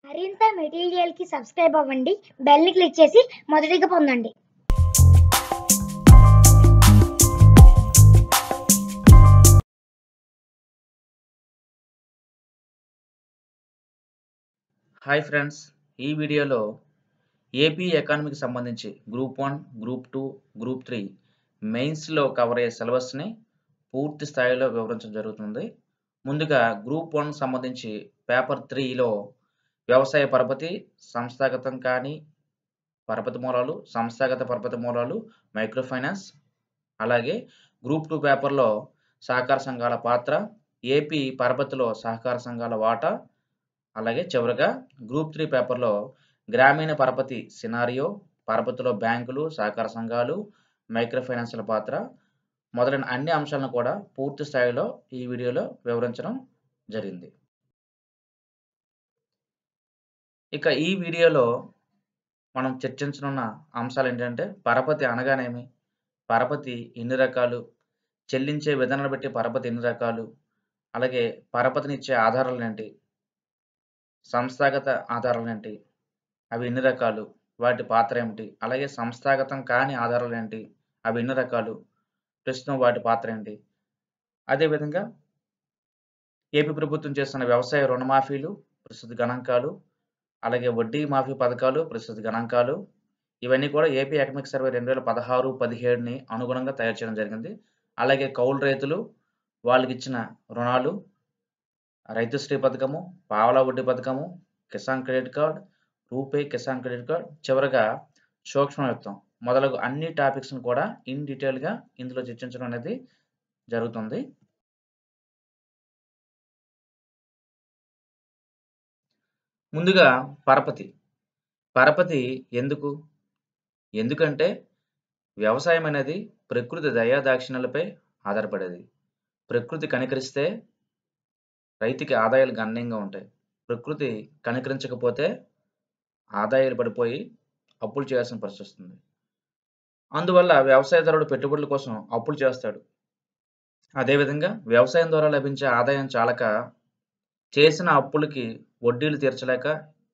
మరింత మెటీరియల్కి సబ్స్క్రైబ్ అవ్వండి, బెల్ని క్లిక్ చేసి మొదటిగా పొందండి. హాయ్ ఫ్రెండ్స్, ఈ వీడియోలో ఏపీ ఎకానమీకి సంబంధించి గ్రూప్ 1, గ్రూప్ 2, గ్రూప్ 3 మెయిన్స్లో కవర్ అయ్యే సిలబస్ని పూర్తి స్థాయిలో వివరించడం జరుగుతుంది. ముందుగా గ్రూప్ 1 సంబంధించి పేపర్ 3లో వ్యవసాయ పరపతి, సంస్థాగతం కాని పరపతి మూలాలు, సంస్థాగత పరపతి మూలాలు, మైక్రో ఫైనాన్స్, అలాగే గ్రూప్ 2 పేపర్లో సహకార సంఘాల పాత్ర, ఏపీ పరపతిలో సహకార సంఘాల వాటా, అలాగే చివరగా గ్రూప్ 3 పేపర్లో గ్రామీణ పరపతి సినారియో, పరపతిలో బ్యాంకులు, సహకార సంఘాలు, మైక్రో ఫైనాన్స్ల పాత్ర మొదలైన అన్ని అంశాలను కూడా పూర్తి స్థాయిలో ఈ వీడియోలో వివరించడం జరిగింది. ఇక ఈ వీడియోలో మనం చర్చించనున్న అంశాలు ఏంటంటే పరపతి అనగానేమి, పరపతి ఎన్ని రకాలు, చెల్లించే విధానాన్ని బట్టి పరపతి ఎన్ని రకాలు, అలాగే పరపతినిచ్చే ఆధారాలు ఏంటి, సంస్థాగత ఆధారాలు ఏంటి, అవి ఎన్ని రకాలు, వాటి పాత్ర ఏమిటి, అలాగే సంస్థాగతం కాని ఆధారాలు ఏంటి, అవి ఎన్ని రకాలు, ప్రస్తుతం వాటి పాత్ర ఏంటి, అదేవిధంగా ఏపీ ప్రభుత్వం చేస్తున్న వ్యవసాయ రుణమాఫీలు, ప్రస్తుత గణాంకాలు, అలాగే వడ్డీ మాఫీ పథకాలు, ప్రస్తుత గణాంకాలు, ఇవన్నీ కూడా ఏపీ ఎకనామిక్ సర్వే 2016-17ని అనుగుణంగా తయారు చేయడం జరిగింది. అలాగే కౌలు రైతులు, వాళ్ళకి ఇచ్చిన రుణాలు, రైతుశ్రీ పథకము, పావలా వడ్డీ పథకము, Kisan credit card, RuPay Kisan credit card, చివరగా సూక్ష్మ విత్తం మొదలగు అన్ని టాపిక్స్ను కూడా ఇన్ డీటెయిల్గా ఇందులో చర్చించడం అనేది జరుగుతుంది. ముందుగా పరపతి ఎందుకంటే వ్యవసాయం అనేది ప్రకృతి దయాదాక్షిణ్యాలపై ఆధారపడేది. ప్రకృతి కనికరిస్తే రైతుకి ఆదాయాలు గణనీయంగా ఉంటాయి. ప్రకృతి కనికరించకపోతే ఆదాయాలు పడిపోయి అప్పులు చేయాల్సిన పరిస్థితి వస్తుంది. అందువల్ల వ్యవసాయదారుడు పెట్టుబడుల కోసం అప్పులు చేస్తాడు. అదేవిధంగా వ్యవసాయం ద్వారా లభించే ఆదాయం చాలక చేసిన అప్పులకి వడ్డీలు తీర్చలేక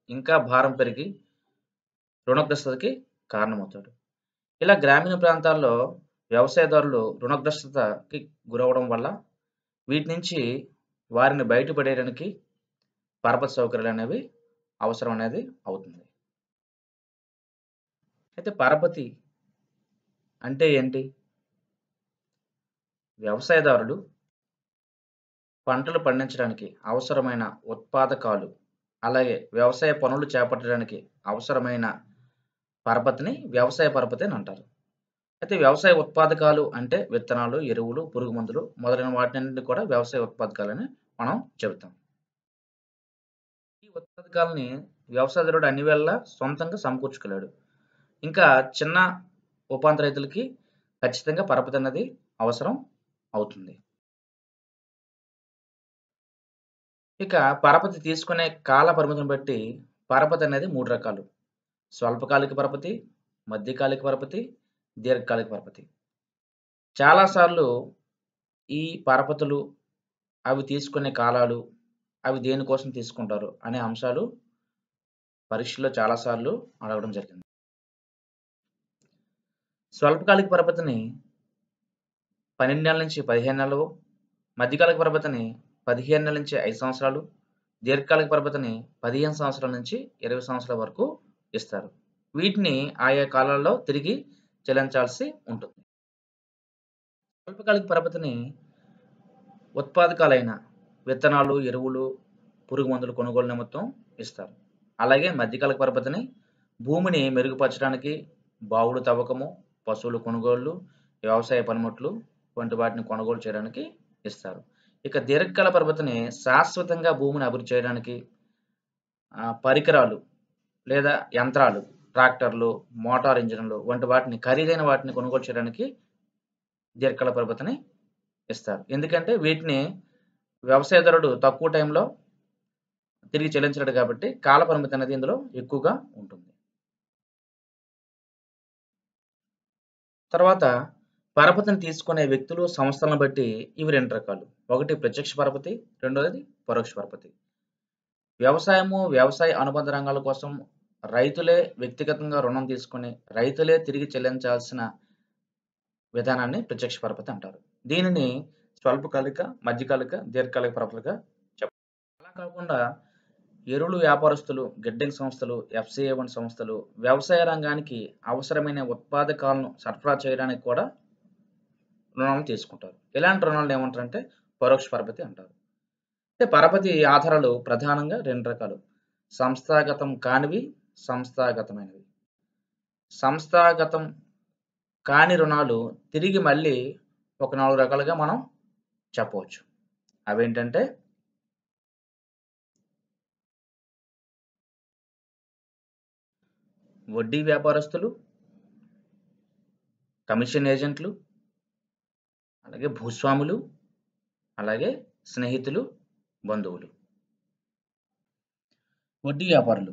ఇంకా భారం పెరిగి రుణగ్రస్తతకి కారణమవుతాడు. ఇలా గ్రామీణ ప్రాంతాల్లో వ్యవసాయదారులు రుణగ్రస్తతకి గురవడం వల్ల వీటి నుంచి వారిని బయటపడేయడానికి పరపతి సౌకర్యాలు అనేవి అవసరం అనేది అవుతుంది. అయితే పరపతి అంటే ఏంటి? వ్యవసాయదారులు పంటలు పండించడానికి అవసరమైన ఉత్పాదకాలు, అలాగే వ్యవసాయ పనులు చేపట్టడానికి అవసరమైన పరపతిని వ్యవసాయ పరపతి అని అంటారు. అయితే వ్యవసాయ ఉత్పాదకాలు అంటే విత్తనాలు, ఎరువులు, పురుగు మందులు మొదలైన వాటిని కూడా వ్యవసాయ ఉత్పాదకాలని మనం చెబుతాం. ఈ ఉత్పాదకాలని వ్యవసాయదారుడు అన్ని వేళ సొంతంగా సమకూర్చుకోలేడు. ఇంకా చిన్న ఉపాంత రైతులకి ఖచ్చితంగా పరపతి అన్నది అవసరం అవుతుంది. ఇక పరపతి తీసుకునే కాల పరిమితిని బట్టి పరపతి అనేది 3 రకాలు: స్వల్పకాలిక పరపతి, మధ్యకాలిక పరపతి, దీర్ఘకాలిక పరపతి. చాలాసార్లు ఈ పరపతులు, అవి తీసుకునే కాలాలు, అవి దేనికోసం తీసుకుంటారు అనే అంశాలు పరీక్షలో చాలాసార్లు అడగడం జరిగింది. స్వల్పకాలిక పరపతిని 12 నెలల నుంచి 15 నెలలు, మధ్యకాలిక పరపతిని 15 నెలల నుంచి 5 సంవత్సరాలు, దీర్ఘకాలిక పరపతిని 15 సంవత్సరాల నుంచి 20 సంవత్సరాల వరకు ఇస్తారు. వీటిని ఆయా కాలాల్లో తిరిగి చెల్లించాల్సి ఉంటుంది. స్వల్పకాలిక పరపతిని ఉత్పాదకాలైన విత్తనాలు, ఎరువులు, పురుగు మందులు కొనుగోలు నిమిత్తం ఇస్తారు. అలాగే మధ్యకాలిక పరపతిని భూమిని మెరుగుపరచడానికి బావులు తవ్వకము, పశువుల కొనుగోళ్లు, వ్యవసాయ పనిముట్లు వంటి వాటిని కొనుగోలు చేయడానికి ఇస్తారు. ఇక దీర్ఘకాల పరపతిని శాశ్వతంగా భూమిని అభివృద్ధి చేయడానికి పరికరాలు లేదా యంత్రాలు, ట్రాక్టర్లు, మోటార్ ఇంజన్లు వంటి వాటిని, ఖరీదైన వాటిని కొనుగోలు చేయడానికి దీర్ఘకాల పరపతిని ఇస్తారు. ఎందుకంటే వీటిని వ్యవసాయదారుడు తక్కువ టైంలో తిరిగి చెల్లించలేడు కాబట్టి కాల పరిమితి అనేది ఇందులో ఎక్కువగా ఉంటుంది. తర్వాత పరపతిని తీసుకునే వ్యక్తులు, సంస్థలను బట్టి ఇవి 2 రకాలు: ఒకటి ప్రత్యక్ష పరపతి, రెండోది పరోక్ష పరపతి. వ్యవసాయము, వ్యవసాయ అనుబంధ రంగాల కోసం రైతులే వ్యక్తిగతంగా రుణం తీసుకొని, రైతులే తిరిగి చెల్లించాల్సిన విధానాన్ని ప్రత్యక్ష పరపతి అంటారు. దీనిని స్వల్పకాలిక, మధ్యకాలిక, దీర్ఘకాలిక పరపతిగా చెప్తారు. అలా కాకుండా ఎరువులు వ్యాపారస్తులు, గిడ్డంగి సంస్థలు, FCA1 సంస్థలు వ్యవసాయ రంగానికి అవసరమైన ఉత్పాదకాలను సరఫరా చేయడానికి కూడా రుణాలు తీసుకుంటారు. ఇలాంటి రుణాలను ఏమంటారంటే పరోక్ష పరపతి అంటారు. అంటే పరపతి ఆధారాలు ప్రధానంగా 2 రకాలు. సంస్థాగతం కానివి, సంస్థాగతమైనవి. సంస్థాగతం కాని రుణాలు తిరిగి మళ్ళీ ఒక 4 రకాలుగా మనం చెప్పవచ్చు. అవేంటంటే వడ్డీ వ్యాపారస్తులు, కమిషన్ ఏజెంట్లు, అలాగే భూస్వాములు, అలాగే స్నేహితులు, బంధువులు. వడ్డీ వ్యాపారులు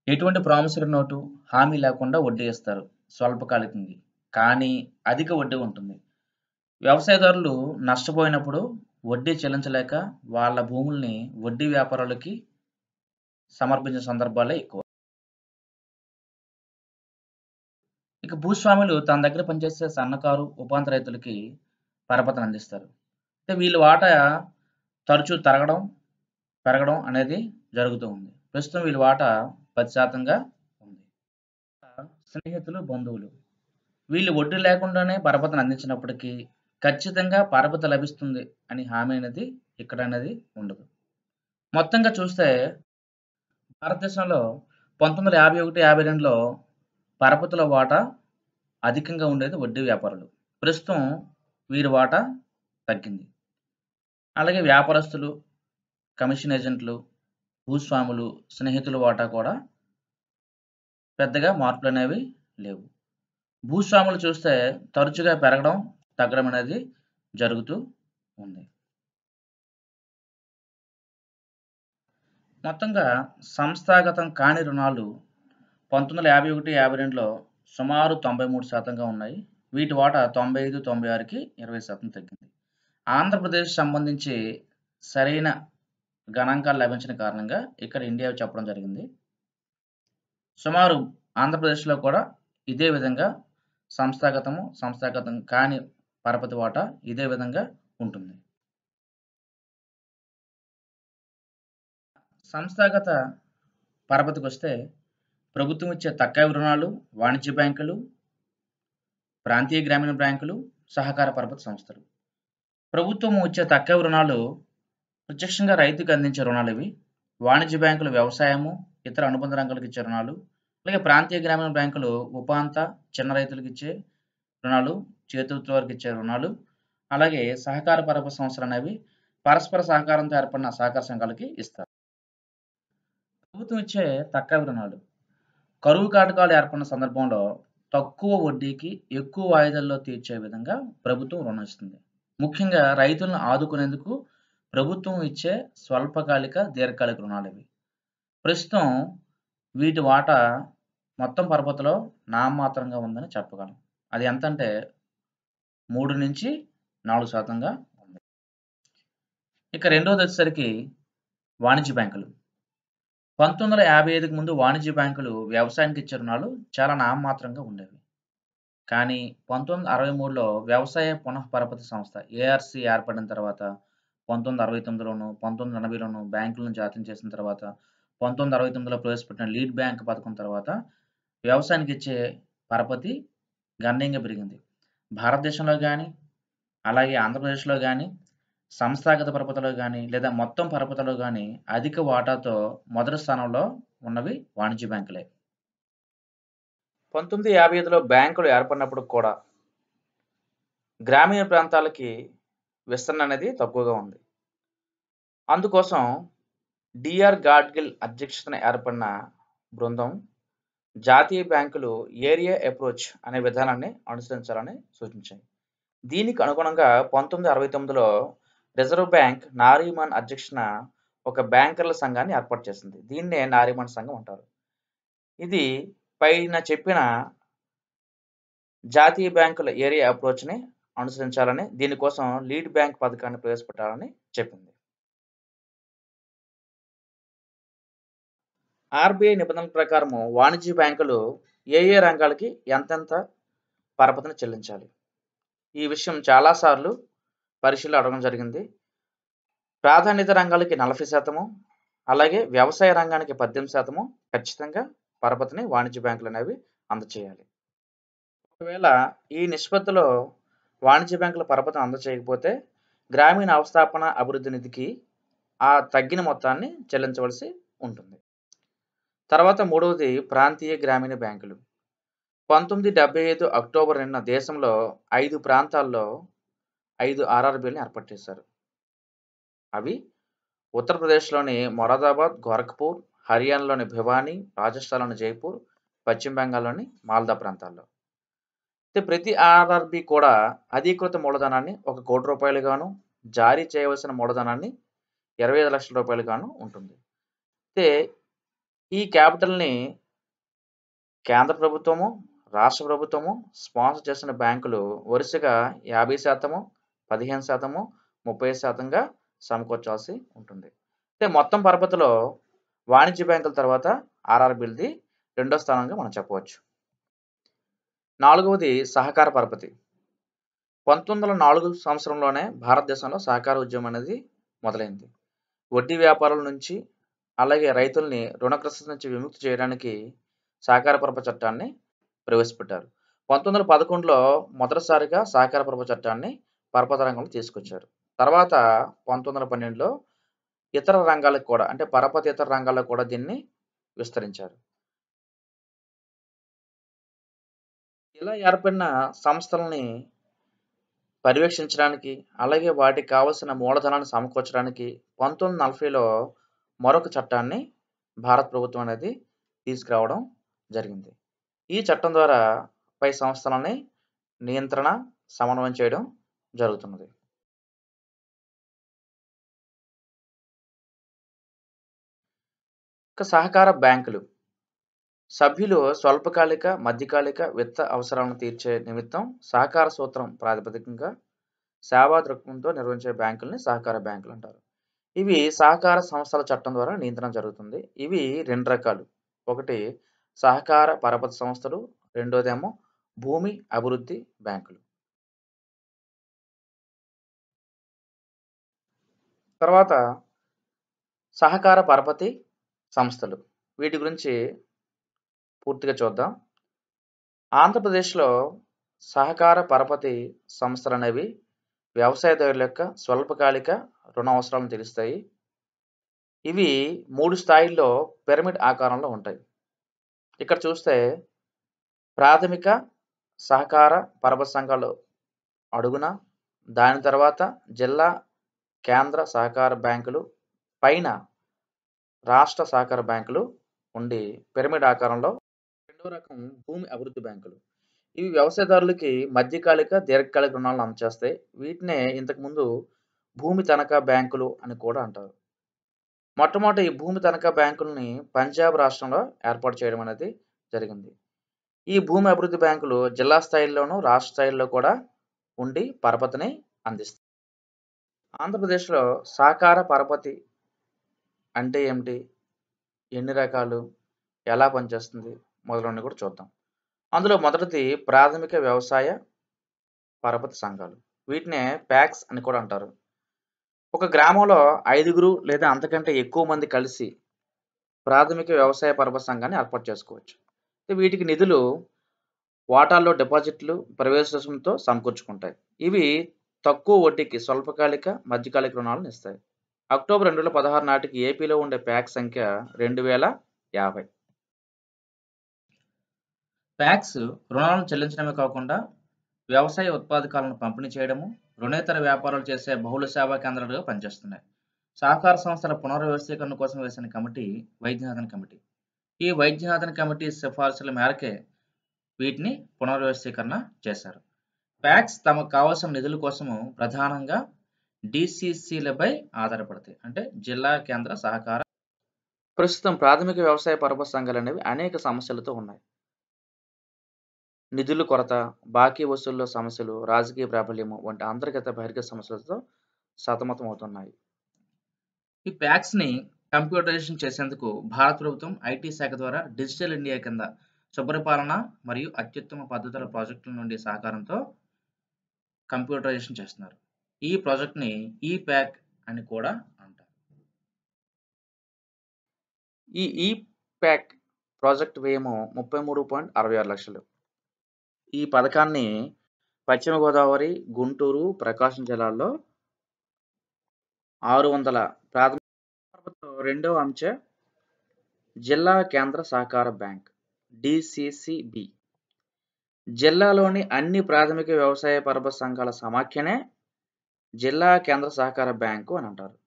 ఎటువంటి ప్రామిసరీ నోటు, హామీ లేకుండా వడ్డీ ఇస్తారు స్వల్పకాలికంగా, కానీ అధిక వడ్డీ ఉంటుంది. వ్యవసాయదారులు నష్టపోయినప్పుడు వడ్డీ చెల్లించలేక వాళ్ళ భూముల్ని వడ్డీ వ్యాపారులకి సమర్పించిన సందర్భాలే ఎక్కువ. ఇక భూస్వాములు తన దగ్గర పనిచేసే సన్నకారు, ఉపాంత రైతులకి పరపతిని అందిస్తారు. అంటే వీళ్ళ వాటా తరచూ పెరగడం అనేది జరుగుతూ ఉంది. ప్రస్తుతం వీళ్ళ వాటా 10% ఉంది. స్నేహితులు, బంధువులు వీళ్ళు వడ్డీ లేకుండానే పరపతిని అందించినప్పటికీ ఖచ్చితంగా పరపతి లభిస్తుంది అని హామీ అనేది ఇక్కడ అనేది ఉండదు. మొత్తంగా చూస్తే భారతదేశంలో 1951, 52లో పరపతిలో వాటా అధికంగా ఉండేది వడ్డీ వ్యాపారులు. ప్రస్తుతం వీరి వాటా తగ్గింది. అలాగే వ్యాపారస్తులు, కమిషన్ ఏజెంట్లు, భూస్వాములు, స్నేహితుల వాటా కూడా పెద్దగా మార్పులు అనేవి లేవు. భూస్వాములు చూస్తే తరచుగా పెరగడం, తగ్గడం అనేది జరుగుతూ ఉంది. మొత్తంగా సంస్థాగతం కాని రుణాలు 1951, 52లో సుమారు 93% ఉన్నాయి. వీటి వాటా 95, 96కి 20% తగ్గింది. ఆంధ్రప్రదేశ్ సంబంధించి సరైన గణాంకాలు లభించిన కారణంగా ఇక్కడ ఇండియా చెప్పడం జరిగింది. సుమారు ఆంధ్రప్రదేశ్లో కూడా ఇదే విధంగా సంస్థాగతం కాని పరపతి వాటా ఇదే విధంగా ఉంటుంది. సంస్థాగత పరపతికి వస్తే ప్రభుత్వం ఇచ్చే తక్కువ రుణాలు, వాణిజ్య బ్యాంకులు, ప్రాంతీయ గ్రామీణ బ్యాంకులు, సహకార పరపతి సంస్థలు. ప్రభుత్వం ఇచ్చే తక్కువ రుణాలు ప్రత్యక్షంగా రైతుకు అందించే రుణాలు ఇవి. వాణిజ్య బ్యాంకులు వ్యవసాయము, ఇతర అనుబంధ రంగాలకు ఇచ్చే రుణాలు. అలాగే ప్రాంతీయ గ్రామీణ బ్యాంకులు ఉపాంత, చిన్న రైతులకు ఇచ్చే రుణాలు, చేతివృత్తి వారికి ఇచ్చే రుణాలు. అలాగే సహకార పరపతి సంస్థలు అనేవి పరస్పర సహకారంతో ఏర్పడిన సహకార సంఘాలకి ఇస్తారు. ప్రభుత్వం ఇచ్చే తక్కువ రుణాలు కరువు కాటకాలు ఏర్పడిన సందర్భంలో తక్కువ వడ్డీకి ఎక్కువ వాయిదాల్లో తీర్చే విధంగా ప్రభుత్వం రుణం ఇస్తుంది. ముఖ్యంగా రైతులను ఆదుకునేందుకు ప్రభుత్వం ఇచ్చే స్వల్పకాలిక, దీర్ఘకాలిక రుణాలు ఇవి. ప్రస్తుతం వీటి వాటా మొత్తం పరపతిలో నామమాత్రంగా ఉందని చెప్పగలం. అది ఎంత అంటే 3 నుంచి 4% ఉంది. ఇక రెండోది వచ్చేసరికి వాణిజ్య బ్యాంకులు. 1955కి ముందు వాణిజ్య బ్యాంకులు వ్యవసాయానికి ఇచ్చే రుణాలు చాలా నామమాత్రంగా ఉండేవి. కానీ 1963లో వ్యవసాయ పునఃపరపతి సంస్థ ARC ఏర్పడిన తర్వాత 1969లోను, 1980లోను బ్యాంకులను జాతీయం చేసిన తర్వాత 1969లో ప్రవేశపెట్టిన లీడ్ బ్యాంక్ పథకం తర్వాత వ్యవసాయానికి ఇచ్చే పరపతి గణనీయంగా పెరిగింది. భారతదేశంలో కానీ, అలాగే ఆంధ్రప్రదేశ్లో కానీ, సంస్థాగత పరపతిలో కానీ లేదా మొత్తం పరపతిలో కానీ అధిక వాటాతో మొదటి స్థానంలో ఉన్నవి వాణిజ్య బ్యాంకులే. 1955లో బ్యాంకులు ఏర్పడినప్పుడు కూడా గ్రామీణ ప్రాంతాలకి విస్తరణ అనేది తక్కువగా ఉంది. అందుకోసం DR గాడ్గిల్ అధ్యక్షతన ఏర్పడిన బృందం జాతీయ బ్యాంకులు ఏరియా అప్రోచ్ అనే విధానాన్ని అనుసరించాలని సూచించాయి. దీనికి అనుగుణంగా 1969లో రిజర్వ్ బ్యాంక్ నారీమన్ అధ్యక్షతన ఒక బ్యాంకర్ల సంఘాన్ని ఏర్పాటు చేసింది. దీన్నే నారీమన్ సంఘం అంటారు. ఇది పైన చెప్పిన జాతీయ బ్యాంకుల ఏరియా అప్రోచ్ని అనుసరించాలని, దీనికోసం లీడ్ బ్యాంక్ పథకాన్ని ప్రవేశపెట్టాలని చెప్పింది. ఆర్బీఐ నిబంధనల ప్రకారము వాణిజ్య బ్యాంకులు ఏ ఏ రంగాలకి ఎంతెంత పరపతిని చెల్లించాలి? ఈ విషయం చాలాసార్లు పరీక్షలో అడగడం జరిగింది. ప్రాధాన్యత రంగాలకి 40%, అలాగే వ్యవసాయ రంగానికి 18% ఖచ్చితంగా పరపతిని వాణిజ్య బ్యాంకులు అనేవి అందచేయాలి. ఒకవేళ ఈ నిష్పత్తిలో వాణిజ్య బ్యాంకుల పరపతిని అందచేయకపోతే గ్రామీణ అవస్థాపన అభివృద్ధి నిధికి ఆ తగ్గిన మొత్తాన్ని చెల్లించవలసి ఉంటుంది. తర్వాత మూడవది ప్రాంతీయ గ్రామీణ బ్యాంకులు. 1975 అక్టోబర్ 2న దేశంలో 5 ప్రాంతాల్లో 5 ఆర్ఆర్బీలను ఏర్పాటు చేశారు. అవి ఉత్తరప్రదేశ్లోని మొరాదాబాద్, గోరఖ్పూర్, హర్యానాలోని భివానీ, రాజస్థాన్లోని జైపూర్, పశ్చిమ బెంగాల్లోని మాల్దా ప్రాంతాల్లో. అయితే ప్రతి ఆర్ఆర్బీ కూడా అధీకృత మూలధనాన్ని ₹1 కోటి గాను, జారీ చేయవలసిన మూలధనాన్ని ₹25 లక్షల గాను ఉంటుంది. అయితే ఈ క్యాపిటల్ని కేంద్ర ప్రభుత్వము, రాష్ట్ర ప్రభుత్వము స్పాన్సర్ చేసిన బ్యాంకులు వరుసగా 50%, 15%, 30%గా సమకూర్చాల్సి ఉంటుంది. అయితే మొత్తం పరపతిలో వాణిజ్య బ్యాంకుల తర్వాత ఆర్ఆర్బీలది రెండో స్థానంగా మనం చెప్పవచ్చు. నాలుగవది సహకార పరపతి. 1904 సంవత్సరంలోనే భారతదేశంలో సహకార ఉద్యమం అనేది మొదలైంది. వడ్డీ వ్యాపారుల నుంచి అలాగే రైతుల్ని రుణగ్రస్తత నుంచి విముక్తి చేయడానికి సహకార పరపతి చట్టాన్ని ప్రవేశపెట్టారు. 1911లో మొదటిసారిగా సహకార పరపతి చట్టాన్ని పరపతి రంగంలో తీసుకొచ్చారు. తర్వాత 1912లో ఇతర రంగాలకు కూడా అంటే పరపతి ఇతర రంగాల్లో కూడా దీన్ని విస్తరించారు. ఇలా ఏర్పడిన సంస్థలని పర్యవేక్షించడానికి అలాగే వాటికి కావాల్సిన మూలధనాన్ని సమకూర్చడానికి 1940లో మరొక చట్టాన్ని భారత ప్రభుత్వం అనేది తీసుకురావడం జరిగింది. ఈ చట్టం ద్వారా పై సంస్థలని నియంత్రణ, సమన్వయం చేయడం జరుగుతున్నది. ఇక సహకార బ్యాంకులు సభ్యులు స్వల్పకాలిక, మధ్యకాలిక విత్త అవసరాలను తీర్చే నిమిత్తం సహకార సూత్రం ప్రాతిపదికగా సేవా దృక్పథంతో నిర్వహించే బ్యాంకుల్ని సహకార బ్యాంకులు అంటారు. ఇవి సహకార సంస్థల చట్టం ద్వారా నియంత్రణ జరుగుతుంది. ఇవి 2 రకాలు. ఒకటి సహకార పరపతి సంస్థలు, రెండోదేమో భూమి అభివృద్ధి బ్యాంకులు. తర్వాత సహకార పరపతి సంస్థలు, వీటి గురించి పూర్తిగా చూద్దాం. ఆంధ్రప్రదేశ్లో సహకార పరపతి సంస్థలు అనేవి వ్యవసాయదారుల యొక్క స్వల్పకాలిక రుణ అవసరాలను తీరుస్తాయి. ఇవి 3 స్థాయిల్లో పిరమిడ్ ఆకారంలో ఉంటాయి. ఇక్కడ చూస్తే ప్రాథమిక సహకార పరపతి సంఘాలు అడుగున, దాని తర్వాత జిల్లా కేంద్ర సహకార బ్యాంకులు, పైన రాష్ట్ర సహకార బ్యాంకులు ఉండి పిరమిడ్ ఆకారంలో. రెండో రకం భూమి అభివృద్ధి బ్యాంకులు. ఇవి వ్యవసాయదారులకి మధ్యకాలిక, దీర్ఘకాలిక రుణాలను అందజేస్తాయి. వీటినే ఇంతకుముందు భూమి తనఖా బ్యాంకులు అని కూడా అంటారు. మొట్టమొదట ఈ భూమి తనఖా బ్యాంకుల్ని పంజాబ్ రాష్ట్రంలో ఏర్పాటు చేయడం అనేది జరిగింది. ఈ భూమి అభివృద్ధి బ్యాంకులు జిల్లా స్థాయిలోనూ రాష్ట్ర స్థాయిలో కూడా ఉండి పరపతిని అందిస్తాయి. ఆంధ్రప్రదేశ్లో సహకార పరపతి అంటే ఏమిటి, ఎన్ని రకాలు, ఎలా పనిచేస్తుంది మొదలైనవి కూడా చూద్దాం. అందులో మొదటిది ప్రాథమిక వ్యవసాయ పరపతి సంఘాలు. వీటినే ప్యాక్స్ అని కూడా అంటారు. ఒక గ్రామంలో 5 లేదా అంతకంటే ఎక్కువ మంది కలిసి ప్రాథమిక వ్యవసాయ పరపతి సంఘాన్ని ఏర్పాటు చేసుకోవచ్చు. వీటికి నిధులు వాటాల్లో డిపాజిట్లు ప్రవేశంతో సమకూర్చుకుంటాయి. ఇవి తక్కువ వడ్డీకి స్వల్పకాలిక, మధ్యకాలిక రుణాలను ఇస్తాయి. అక్టోబర్ 2016 నాటికి ఏపీలో ఉండే ప్యాక్ సంఖ్య 2050. ప్యాక్స్ రుణాలను చెల్లించడమే కాకుండా వ్యవసాయ ఉత్పాదకాలను పంపిణీ చేయడము, రుణేతర వ్యాపారాలు చేసే బహుళ సేవా కేంద్రాలుగా పనిచేస్తున్నాయి. సహకార సంస్థల పునర్వ్యవస్థీకరణ కోసం వేసిన కమిటీ వైద్యనాథన్ కమిటీ. ఈ వైద్యనాథన్ కమిటీ సిఫార్సుల మేరకే వీటిని పునర్వ్యవస్థీకరణ చేశారు. ప్యాక్స్ తమకు కావాల్సిన నిధుల కోసము ప్రధానంగా డిసిసిలపై ఆధారపడతాయి. అంటే జిల్లా కేంద్ర సహకార. ప్రస్తుతం ప్రాథమిక వ్యవసాయ పరపతి సంఘాలు అనేవి అనేక సమస్యలతో ఉన్నాయి. నిధుల కొరత, బాకీ వసూళ్ల సమస్యలు, రాజకీయ ప్రాబల్యము వంటి అంతర్గత బహిర్గత సమస్యలతో సతమతం అవుతున్నాయి. ఈ ప్యాక్స్ని కంప్యూటరైజేషన్ చేసేందుకు భారత ప్రభుత్వం ఐటీ శాఖ ద్వారా డిజిటల్ ఇండియా కింద సుపరిపాలన మరియు అత్యుత్తమ పద్ధతుల ప్రాజెక్టుల నుండి సహకారంతో కంప్యూటరైజేషన్ చేస్తున్నారు. ఈ ప్రాజెక్ట్ని ఈ ప్యాక్ అని కూడా అంటారు. ఈ ఈ ప్యాక్ ప్రాజెక్ట్ వ్యయము 33.66 లక్షలు. ఈ పథకాన్ని పశ్చిమ గోదావరి, గుంటూరు, ప్రకాశం జిల్లాల్లో 600 ప్రాథమిక రెండవ అంచె జిల్లా కేంద్ర సహకార బ్యాంక్ DCCB జిల్లాలోని అన్ని ప్రాథమిక వ్యవసాయ పరపతి సంఘాల సమాఖ్యనే జిల్లా కేంద్ర సహకార బ్యాంకు అని అంటారు.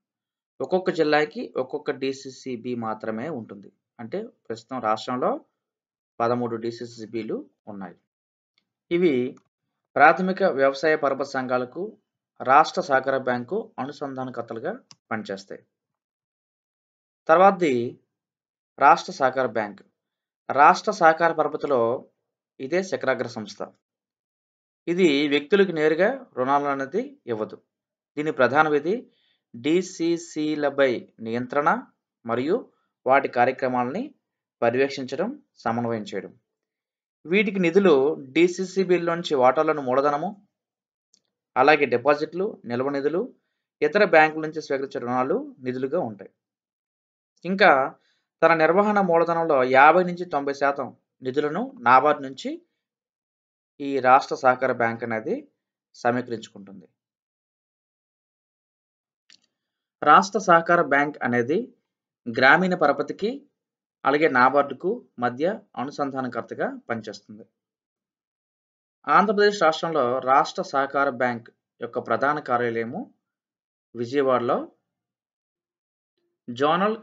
ఒక్కొక్క జిల్లాకి ఒక్కొక్క DCCB మాత్రమే ఉంటుంది. అంటే ప్రస్తుతం రాష్ట్రంలో 13 DCCBలు ఉన్నాయి. ఇవి ప్రాథమిక వ్యవసాయ పరపతి సంఘాలకు రాష్ట్ర సహకార బ్యాంకు అనుసంధానకర్తలుగా పనిచేస్తాయి. తర్వాతది రాష్ట్ర సహకార బ్యాంక్. రాష్ట్ర సహకార పరపతిలో ఇదే శిఖరాగ్ర సంస్థ. ఇది వ్యక్తులకు నేరుగా రుణాలు అనేది ఇవ్వదు. దీని ప్రధాన విధి DCCలపై నియంత్రణ మరియు వాటి కార్యక్రమాలని పర్యవేక్షించడం, సమన్వయం చేయడం. వీటికి నిధులు DCCBలోంచి వాటాలను మూలధనము, అలాగే డిపాజిట్లు, నిల్వ నిధులు, ఇతర బ్యాంకుల నుంచి స్వీకరించే రుణాలు నిధులుగా ఉంటాయి. ఇంకా తన నిర్వహణ మూలధనంలో 50 నుంచి 90% నిధులను నాబార్డు నుంచి ఈ రాష్ట్ర సహకార బ్యాంక్ అనేది సమీకరించుకుంటుంది. రాష్ట్ర సహకార బ్యాంక్ అనేది గ్రామీణ పరపతికి అలాగే నాబార్డుకు మధ్య అనుసంధానకర్తగా పనిచేస్తుంది. ఆంధ్రప్రదేశ్ రాష్ట్రంలో రాష్ట్ర సహకార బ్యాంక్ యొక్క ప్రధాన కార్యాలయము విజయవాడలో, జోనల్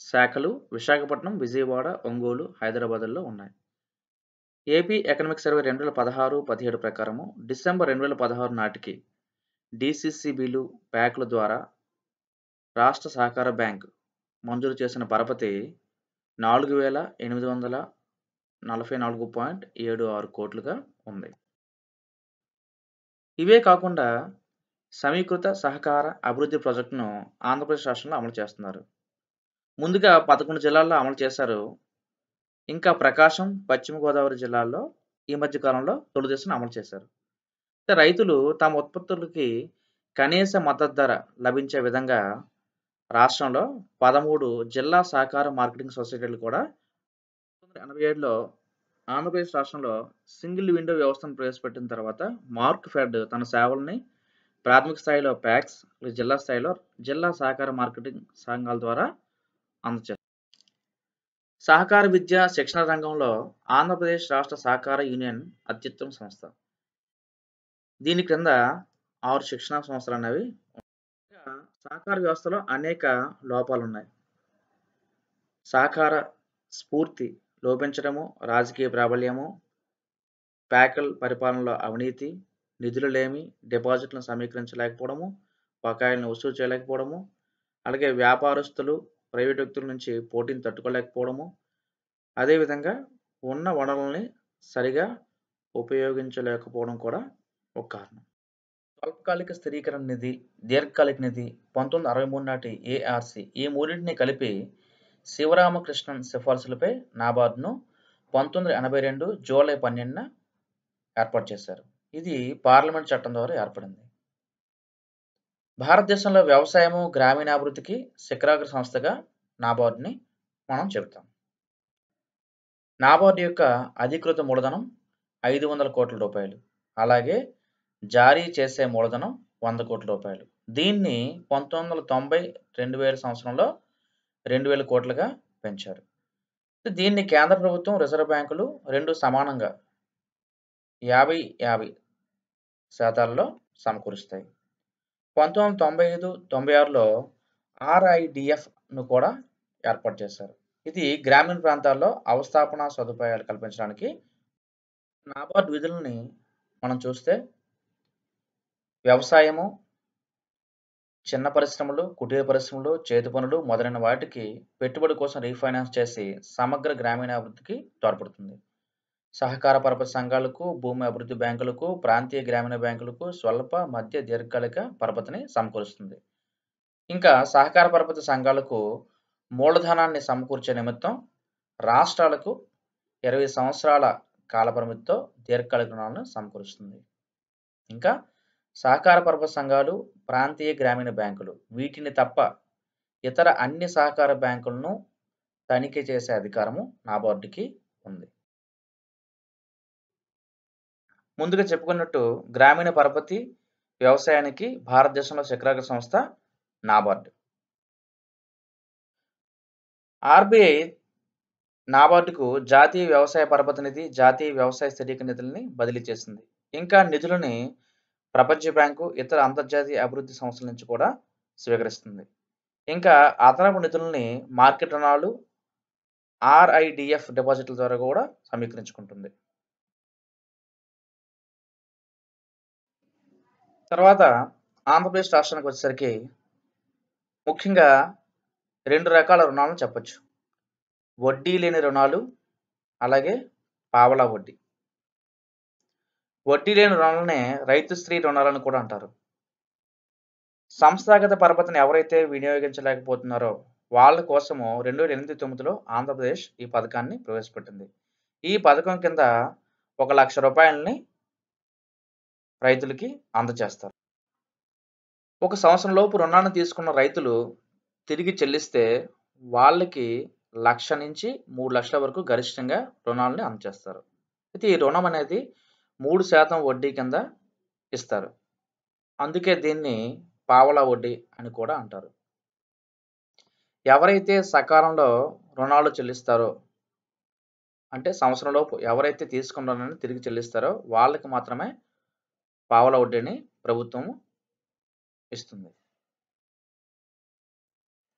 శాఖలు విశాఖపట్నం, విజయవాడ, ఒంగోలు, హైదరాబాద్లో ఉన్నాయి. ఏపీ ఎకనామిక్ సర్వే 2016-17 ప్రకారము డిసెంబర్ 2016 నాటికి DCCBలు, ప్యాక్ల ద్వారా రాష్ట్ర సహకార బ్యాంక్ మంజూరు చేసిన పరపతి 4,844.76 కోట్లుగా ఉంది. ఇవే కాకుండా సమీకృత సహకార అభివృద్ధి ప్రాజెక్టును ఆంధ్రప్రదేశ్ రాష్ట్రంలో అమలు చేస్తున్నారు. ముందుగా 11 జిల్లాల్లో అమలు చేశారు. ఇంకా ప్రకాశం, పశ్చిమ గోదావరి జిల్లాల్లో ఈ మధ్య కాలంలో తొలి దశను అమలు చేశారు. రైతులు తమ ఉత్పత్తులకి కనీస మద్దతు ధర లభించే విధంగా రాష్ట్రంలో 13 జిల్లా సహకార మార్కెటింగ్ సొసైటీలు కూడా 1987లో ఆంధ్రప్రదేశ్ రాష్ట్రంలో సింగిల్ విండో వ్యవస్థను ప్రవేశపెట్టిన తర్వాత మార్క్ఫెడ్ తన సేవల్ని ప్రాథమిక స్థాయిలో ప్యాక్స్, జిల్లా స్థాయిలో జిల్లా సహకార మార్కెటింగ్ సంఘాల ద్వారా అందజేస్తారు. సహకార విద్య శిక్షణ రంగంలో ఆంధ్రప్రదేశ్ రాష్ట్ర సహకార యూనియన్ అత్యుత్తమ సంస్థ. దీని క్రింద 6 శిక్షణా సంస్థలు అనేవి. సహకార వ్యవస్థలో అనేక లోపాలు ఉన్నాయి. సహకార స్ఫూర్తి లోపించడము, రాజకీయ ప్రాబల్యము, ప్యాకల్ పరిపాలనలో అవినీతి, నిధులు లేమి, డిపాజిట్లను సమీకరించలేకపోవడము, బకాయిలను వసూలు చేయలేకపోవడము, అలాగే వ్యాపారస్తులు ప్రైవేట్ వ్యక్తుల నుంచి పోటీని తట్టుకోలేకపోవడము, అదేవిధంగా ఉన్న వనరులని సరిగా ఉపయోగించలేకపోవడం కూడా ఒక కారణం. స్వల్పకాలిక స్థిరీకరణ నిధి, దీర్ఘకాలిక నిధి 1963 నాటి ARC ఈ మూడింటిని కలిపి శివరామకృష్ణన్ సిఫార్సులపై నాబార్డును 1982 జూలై 12న ఏర్పాటు చేశారు. ఇది పార్లమెంట్ చట్టం ద్వారా ఏర్పడింది. భారతదేశంలో వ్యవసాయము, గ్రామీణాభివృద్ధికి శిఖరాగ్ర సంస్థగా నాబార్డుని మనం చెబుతాం. నాబార్డు యొక్క అధికృత మూలధనం 500 కోట్ల రూపాయలు, అలాగే జారీ చేసే మూలధనం 100 కోట్ల రూపాయలు. దీన్ని 1990-2000 సంవత్సరంలో 2000 కోట్లుగా పెంచారు. దీన్ని కేంద్ర ప్రభుత్వం, రిజర్వ్ బ్యాంకులు రెండు సమానంగా 50-50% సమకూరుస్తాయి. 1995-96లో RIDF-ను కూడా ఏర్పాటు చేశారు. ఇది గ్రామీణ ప్రాంతాల్లో అవస్థాపన సదుపాయాలు కల్పించడానికి. నాబార్డు విధులని మనం చూస్తే వ్యవసాయము, చిన్న పరిశ్రమలు, కుటీర పరిశ్రమలు, చేతి పనులు మొదలైన వాటికి పెట్టుబడి కోసం రీఫైనాన్స్ చేసి సమగ్ర గ్రామీణాభివృద్ధికి తోడ్పడుతుంది. సహకార పరపతి సంఘాలకు, భూమి అభివృద్ధి బ్యాంకులకు, ప్రాంతీయ గ్రామీణ బ్యాంకులకు స్వల్ప, మధ్య, దీర్ఘకాలిక పరపతిని సమకూరుస్తుంది. ఇంకా సహకార పరపతి సంఘాలకు మూలధనాన్ని సమకూర్చే నిమిత్తం రాష్ట్రాలకు 20 సంవత్సరాల కాలపరిమితితో దీర్ఘకాలిక రుణాలను సమకూరుస్తుంది. ఇంకా సహకార పరపతి సంఘాలు, ప్రాంతీయ గ్రామీణ బ్యాంకులు వీటిని తప్ప ఇతర అన్ని సహకార బ్యాంకులను తనిఖీ చేసే అధికారము నాబార్డుకి ఉంది. ముందుగా చెప్పుకున్నట్టు గ్రామీణ పరపతి వ్యవసాయానికి భారతదేశంలో శిఖరాగ్ర సంస్థ నాబార్డు. ఆర్బీఐ నాబార్డుకు జాతీయ వ్యవసాయ పరపతి నిధి, జాతీయ వ్యవసాయ స్థిరీకరణ నిధులని బదిలీ చేసింది. ఇంకా నిధులని ప్రపంచ బ్యాంకు, ఇతర అంతర్జాతీయ అభివృద్ధి సంస్థల నుంచి కూడా స్వీకరిస్తుంది. ఇంకా అదనపు నిధులని మార్కెట్ రుణాలు, ఆర్ఐడిఎఫ్ డిపాజిట్ల ద్వారా కూడా సమీకరించుకుంటుంది. తర్వాత ఆంధ్రప్రదేశ్ రాష్ట్రానికి వచ్చేసరికి ముఖ్యంగా 2 రకాల రుణాలను చెప్పొచ్చు. వడ్డీ లేని రుణాలు, అలాగే పావలా వడ్డీ. వడ్డీ లేని రుణాలనే రైతు శ్రీ రుణాలను కూడా అంటారు. సంస్థాగత పరపతిని ఎవరైతే వినియోగించలేకపోతున్నారో వాళ్ళ కోసము 2008-9లో ఆంధ్రప్రదేశ్ ఈ పథకాన్ని ప్రవేశపెట్టింది. ఈ పథకం కింద 1 లక్ష రూపాయలని రైతులకి అందజేస్తారు. 1 సంవత్సరం లోపు రుణాన్ని తీసుకున్న రైతులు తిరిగి చెల్లిస్తే వాళ్ళకి 1 లక్ష నుంచి 3 లక్షల వరకు గరిష్టంగా రుణాలని అందజేస్తారు. అయితే ఈ రుణం అనేది 3% వడ్డీ కింద ఇస్తారు. అందుకే దీన్ని పావలా వడ్డీ అని కూడా అంటారు. ఎవరైతే సకాలంలో రుణాలు చెల్లిస్తారో, అంటే సంవత్సరంలోపు ఎవరైతే తీసుకున్న రుణాన్ని తిరిగి చెల్లిస్తారో వాళ్ళకి మాత్రమే పావలా వడ్డీని ప్రభుత్వం ఇస్తుంది.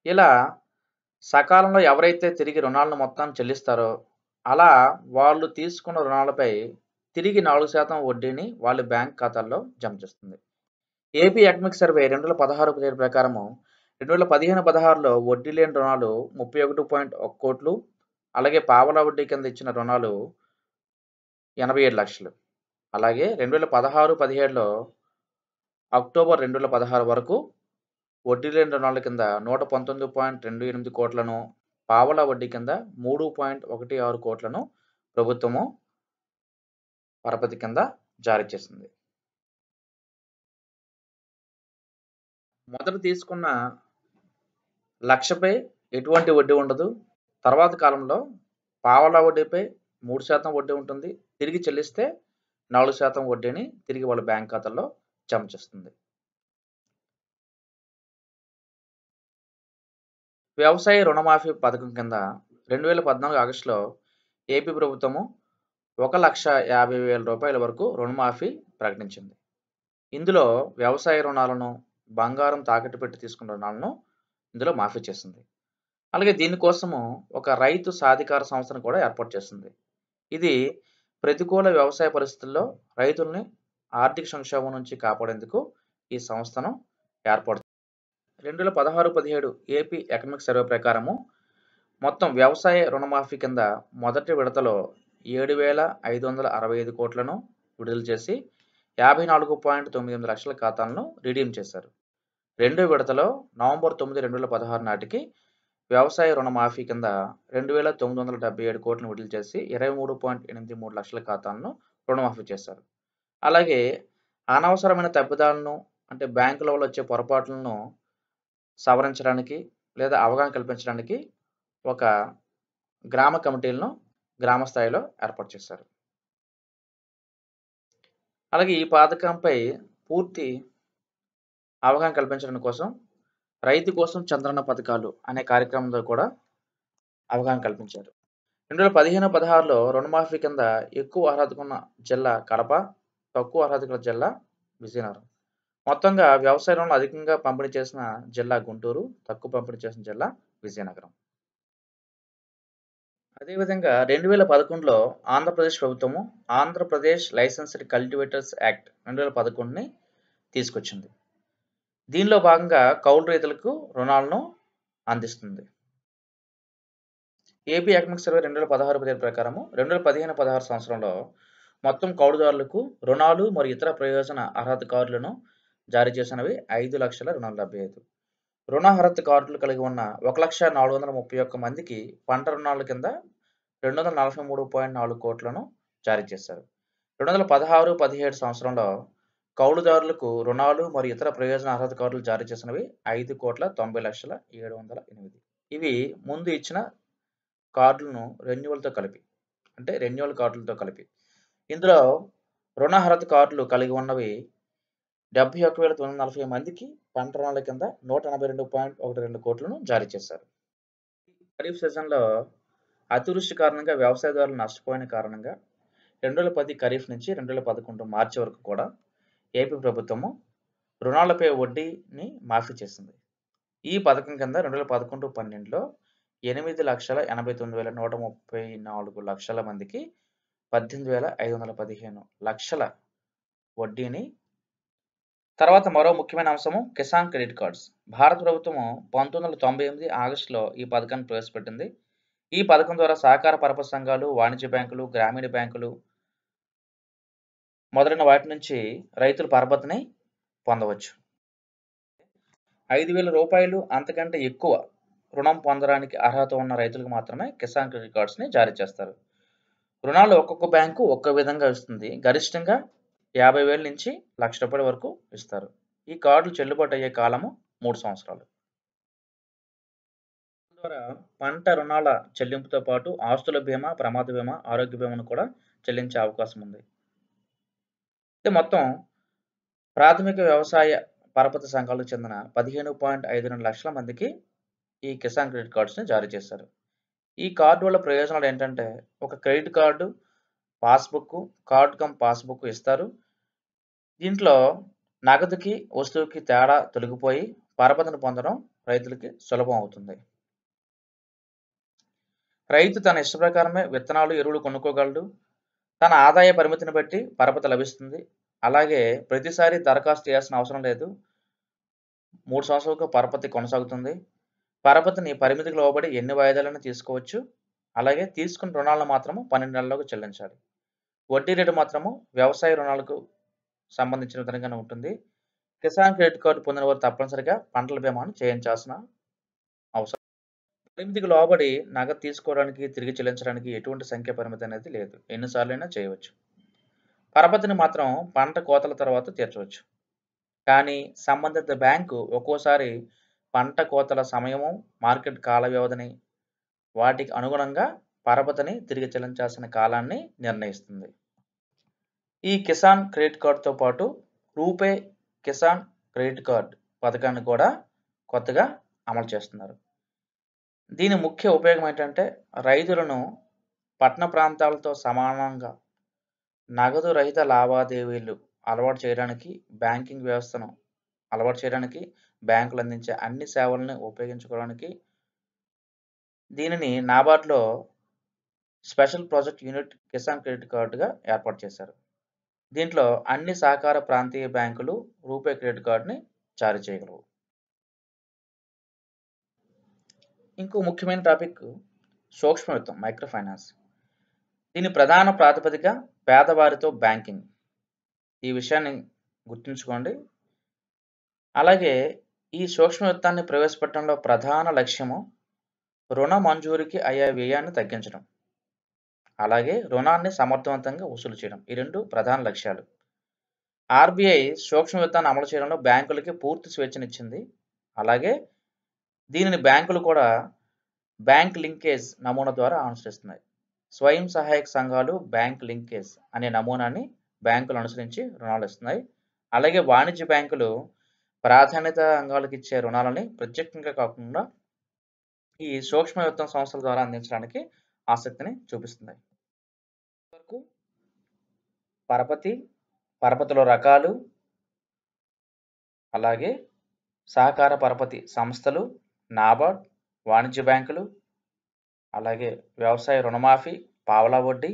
ఇలా సకాలంలో ఎవరైతే తిరిగి రుణాలను మొత్తాన్ని చెల్లిస్తారో అలా వాళ్ళు తీసుకున్న రుణాలపై తిరిగి 4% వడ్డీని వాళ్ళ బ్యాంక్ ఖాతాల్లో జమ చేస్తుంది. ఏపీ ఎకనామిక్ సర్వే 2016-17 ప్రకారము 2015-16లో వడ్డీ లేని రుణాలు 31.1 కోట్లు, అలాగే పావలా వడ్డీ కింద ఇచ్చిన రుణాలు 87 లక్షలు. అలాగే 2016-17లో అక్టోబర్ 2016 వరకు వడ్డీ లేని రుణాల కింద 119.28 కోట్లను, పావలా వడ్డీ కింద 3.16 కోట్లను ప్రభుత్వము పరపతి కింద జారీ చేసింది. మొదట తీసుకున్న లక్షపై ఎటువంటి వడ్డీ ఉండదు. తర్వాత కాలంలో పావలా వడ్డీపై 3% వడ్డీ ఉంటుంది. తిరిగి చెల్లిస్తే 4% వడ్డీని తిరిగి వాళ్ళ బ్యాంక్ ఖాతాల్లో జమ చేస్తుంది. వ్యవసాయ రుణమాఫీ పథకం కింద 2014 ఆగస్టులో ఏపీ ప్రభుత్వము 1,50,000 రూపాయల వరకు రుణమాఫీ ప్రకటించింది. ఇందులో వ్యవసాయ రుణాలను, బంగారం తాకట్టు పెట్టి తీసుకున్న రుణాలను ఇందులో మాఫీ చేసింది. అలాగే దీనికోసము ఒక రైతు సాధికార సంస్థను కూడా ఏర్పాటు చేసింది. ఇది ప్రతికూల వ్యవసాయ పరిస్థితుల్లో రైతుల్ని ఆర్థిక సంక్షోభం నుంచి కాపాడేందుకు ఈ సంస్థను ఏర్పాటు 2016-17 ఏపీ ఎకనామిక్ సర్వే ప్రకారము మొత్తం వ్యవసాయ రుణమాఫీ కింద మొదటి విడతలో 7,565 కోట్లను విడుదల చేసి 54.98 లక్షల ఖాతాలను రిడీమ్ చేశారు. రెండో విడతలో నవంబర్ 9, 2016 నాటికి వ్యవసాయ రుణమాఫీ కింద 2,977 కోట్లను విడుదల చేసి 23.83 లక్షల ఖాతాలను రుణమాఫీ చేశారు. అలాగే అనవసరమైన తప్పిదాలను, అంటే బ్యాంకుల వల్ల వచ్చే పొరపాట్లను సవరించడానికి లేదా అవగాహన కల్పించడానికి ఒక గ్రామ కమిటీలను గ్రామ స్థాయిలో ఏర్పాటు చేశారు. అలాగే ఈ పథకంపై పూర్తి అవగాహన కల్పించడం కోసం రైతు కోసం చంద్రన్న పథకాలు అనే కార్యక్రమంలో కూడా అవగాహన కల్పించారు. 2015-16లో రుణమాఫీ కింద ఎక్కువ అర్హత ఉన్న జిల్లా కడప, తక్కువ అర్హత గల జిల్లా విజయనగరం. మొత్తంగా వ్యవసాయ రుణాలు అధికంగా పంపిణీ చేసిన జిల్లా గుంటూరు, తక్కువ పంపిణీ చేసిన జిల్లా విజయనగరం. అదేవిధంగా 2011లో ఆంధ్రప్రదేశ్ ప్రభుత్వము ఆంధ్రప్రదేశ్ లైసెన్స్డ్ కల్టివేటర్స్ యాక్ట్ 2011ని తీసుకొచ్చింది. దీనిలో భాగంగా కౌలు రైతులకు రుణాలను అందిస్తుంది. ఏపీ ఎకనామిక్ సర్వే 2016-17 ప్రకారము 2015-16 సంవత్సరంలో మొత్తం కౌలుదారులకు రుణాలు మరియు ఇతర ప్రయోజన అర్హత కార్డులను జారీ చేసినవి 5,00,000 రుణాలు 75. రుణార్హత కార్డులు కలిగి ఉన్న 1,431,000 మందికి పంట రుణాల కింద 243.4 కోట్లను జారీ చేశారు. 2016-17 సంవత్సరంలో కౌలుదారులకు రుణాలు మరియు ఇతర ప్రయోజన అర్హత కార్డులు జారీ చేసినవి 5,90,708. ఇవి ముందు ఇచ్చిన కార్డులను రెన్యువల్తో కలిపి, అంటే రెన్యువల్ కార్డులతో కలిపి. ఇందులో రుణార్హత కార్డులు కలిగి ఉన్నవి 71,940 మందికి పంట రుణాల కింద 182.12 కోట్లను జారీ చేశారు. ఖరీఫ్ సీజన్లో అతివృష్టి కారణంగా వ్యవసాయదారులు నష్టపోయిన కారణంగా 2010 ఖరీఫ్ నుంచి 2011 మార్చి వరకు కూడా ఏపీ ప్రభుత్వము రుణాలపై వడ్డీని మాఫీ చేసింది. ఈ పథకం కింద 2011-12లో 8,89,134 లక్షల మందికి 18,515 లక్షల వడ్డీని. తర్వాత మరో ముఖ్యమైన అంశము కిసాన్ క్రెడిట్ కార్డ్స్. భారత ప్రభుత్వము 1998 ఆగస్టులో ఈ పథకాన్ని ప్రవేశపెట్టింది. ఈ పథకం ద్వారా సహకార పరపతి సంఘాలు, వాణిజ్య బ్యాంకులు, గ్రామీణ బ్యాంకులు మొదలైన వాటి నుంచి రైతులు పరపతిని పొందవచ్చు. 5,000 రూపాయలు అంతకంటే ఎక్కువ రుణం పొందడానికి అర్హత ఉన్న రైతులకు మాత్రమే కిసాన్ క్రెడిట్ కార్డ్స్ని జారీ చేస్తారు. రుణాలు ఒక్కొక్క బ్యాంకు ఒక్కో విధంగా ఇస్తుంది. గరిష్టంగా 50,000 నుంచి ₹1,00,000 వరకు ఇస్తారు. ఈ కార్డులు చెల్లుబాటు అయ్యే కాలము 3 సంవత్సరాలు. ద్వారా పంట రుణాల చెల్లింపుతో పాటు ఆస్తుల బీమా, ప్రమాద బీమా, ఆరోగ్య బీమాను కూడా చెల్లించే అవకాశం ఉంది. మొత్తం ప్రాథమిక వ్యవసాయ పరపతి సంఘాలకు చెందిన 15.52 లక్షల మందికి ఈ కిసాన్ క్రెడిట్ కార్డ్స్ని జారీ చేశారు. ఈ కార్డు వల్ల ప్రయోజనాలు ఏంటంటే, ఒక credit card, passbook, card come passbook ఇస్తారు. దీంట్లో నగదుకి వస్తువుకి తేడా తొలగిపోయి పరపతిని పొందడం రైతులకి సులభం అవుతుంది. రైతు తన ఇష్ట ప్రకారమే విత్తనాలు, ఎరువులు కొనుక్కోగలడు. తన ఆదాయ పరిమితిని బట్టి పరపతి లభిస్తుంది. అలాగే ప్రతిసారి దరఖాస్తు చేయాల్సిన అవసరం లేదు. 3 సంవత్సరాలకు పరపతి కొనసాగుతుంది. పరపతిని పరిమితికి లోబడి ఎన్ని వాయిదాలను తీసుకోవచ్చు. అలాగే తీసుకున్న రుణాలను మాత్రము 12 నెలలకు చెల్లించాలి. వడ్డీ రేటు మాత్రము వ్యవసాయ రుణాలకు సంబంధించిన విధంగానే ఉంటుంది. కిసాన్ క్రెడిట్ కార్డు పొందిన వారు తప్పనిసరిగా పంటల బీమాను చేయించాల్సిన అవసరం. పరిమితికి లోబడి నగదు తీసుకోవడానికి, తిరిగి చెల్లించడానికి ఎటువంటి సంఖ్య పరిమితి అనేది లేదు. ఎన్నిసార్లైనా చేయవచ్చు. పరపతిని మాత్రం పంట కోతల తర్వాత తీర్చవచ్చు. కానీ సంబంధిత బ్యాంకు ఒక్కోసారి పంట కోతల సమయము, మార్కెట్ కాల వ్యవధిని, వాటికి అనుగుణంగా పరపతిని తిరిగి చెల్లించాల్సిన కాలాన్ని నిర్ణయిస్తుంది. ఈ కిసాన్ క్రెడిట్ కార్డుతో పాటు రూపే కిసాన్ క్రెడిట్ కార్డ్ పథకాన్ని కూడా కొత్తగా అమలు చేస్తున్నారు. దీని ముఖ్య ఉపయోగం ఏంటంటే, రైతులను పట్టణ ప్రాంతాలతో సమానంగా నగదు రహిత లావాదేవీలు అలవాటు చేయడానికి, బ్యాంకింగ్ వ్యవస్థను అలవాటు చేయడానికి, బ్యాంకులు అందించే అన్ని సేవలను ఉపయోగించుకోవడానికి దీనిని నాబార్డ్లో special project unit Kisan credit కార్డుగా ఏర్పాటు చేశారు. దీంట్లో అన్ని సహకార ప్రాంతీయ బ్యాంకులు రూపే క్రెడిట్ కార్డుని జారీ చేయగలవు. ఇంకో ముఖ్యమైన టాపిక్ సూక్ష్మ విత్తం, మైక్రో ఫైనాన్స్. దీని ప్రధాన ప్రాతిపదిక పేదవారితో బ్యాంకింగ్. ఈ విషయాన్ని గుర్తుంచుకోండి. అలాగే ఈ సూక్ష్మ విత్తాన్ని ప్రవేశపెట్టడంలో ప్రధాన లక్ష్యము రుణ మంజూరికి అయ్యే వ్యయాన్ని తగ్గించడం, అలాగే రుణాన్ని సమర్థవంతంగా వసూలు చేయడం. ఈ 2 ప్రధాన లక్ష్యాలు. ఆర్బీఐ సూక్ష్మ విత్తాన్ని అమలు చేయడంలో బ్యాంకులకి పూర్తి స్వేచ్ఛనిచ్చింది. అలాగే దీనిని బ్యాంకులు కూడా బ్యాంక్ లింకేజ్ నమూనా ద్వారా అనుసరిస్తున్నాయి. స్వయం సహాయక సంఘాలు బ్యాంక్ లింకేజ్ అనే నమూనాని బ్యాంకులు అనుసరించి రుణాలు ఇస్తున్నాయి. అలాగే వాణిజ్య బ్యాంకులు ప్రాధాన్యత రంగాలకు ఇచ్చే రుణాలని ప్రత్యేకంగా కాకుండా ఈ సూక్ష్మ విత్తం సంస్థల ద్వారా అందించడానికి ఆసక్తిని చూపిస్తున్నాయి. వరకు పరపతిలో రకాలు, అలాగే సహకార పరపతి సంస్థలు, నాబార్డ్, వాణిజ్య బ్యాంకులు, అలాగే వ్యవసాయ రుణమాఫీ, పావలా వడ్డీ,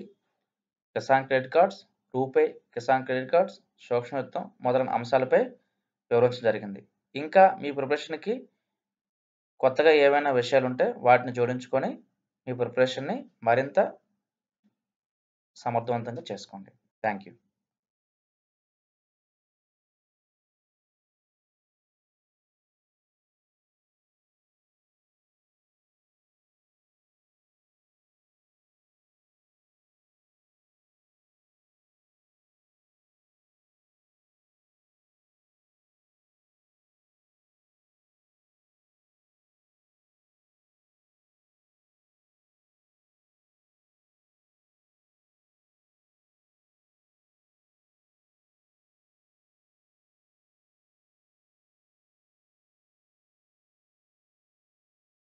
Kisan credit cards, RuPay Kisan credit cards, సూక్ష్మ విత్తం మొదలైన అంశాలపై వివరించడం జరిగింది. ఇంకా మీ ప్రిపరేషన్కి కొత్తగా ఏవైనా విషయాలు ఉంటే వాటిని జోడించుకొని మీ ప్రిపరేషన్ని మరింత సమర్థవంతంగా చేసుకోండి. Thank you.